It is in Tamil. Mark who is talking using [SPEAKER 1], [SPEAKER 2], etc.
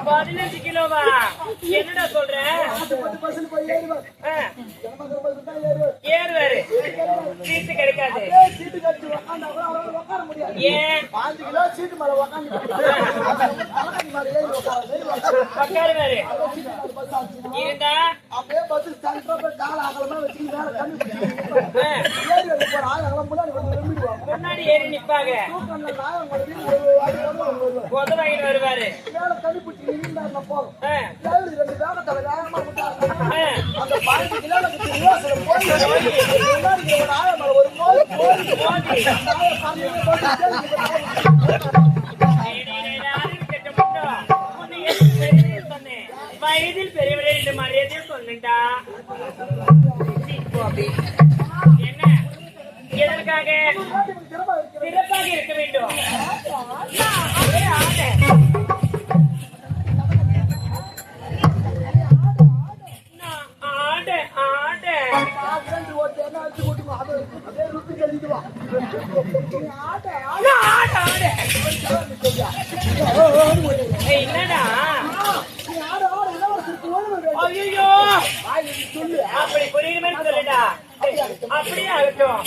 [SPEAKER 1] 15 கிலோவா? என்னடா சொல்ற? ஏறுவாரு, சீட்டு கிடைக்காது. ஏன்?
[SPEAKER 2] 5 கிலோ சீட்டு மேல
[SPEAKER 1] உட்காருவாரு. இருந்தா
[SPEAKER 2] அப்படியே பஸ் ஸ்டாண்ட் கால அகலமா வச்சு வேற கண்ணு
[SPEAKER 1] முன்னாடி ஏறி நிப்பாங்க. உதவாயின்னு வருவாரு. வயதில் பெரியவரே இந்த மரியாதையை சொல்லுண்டா. என்ன எதற்காக சிறப்பாக இருக்க வேண்டும்? என்னடா ஐயோ அப்படி புரியுற மாதிரி சொல்லுடா. அப்படியே ஆகட்டும்.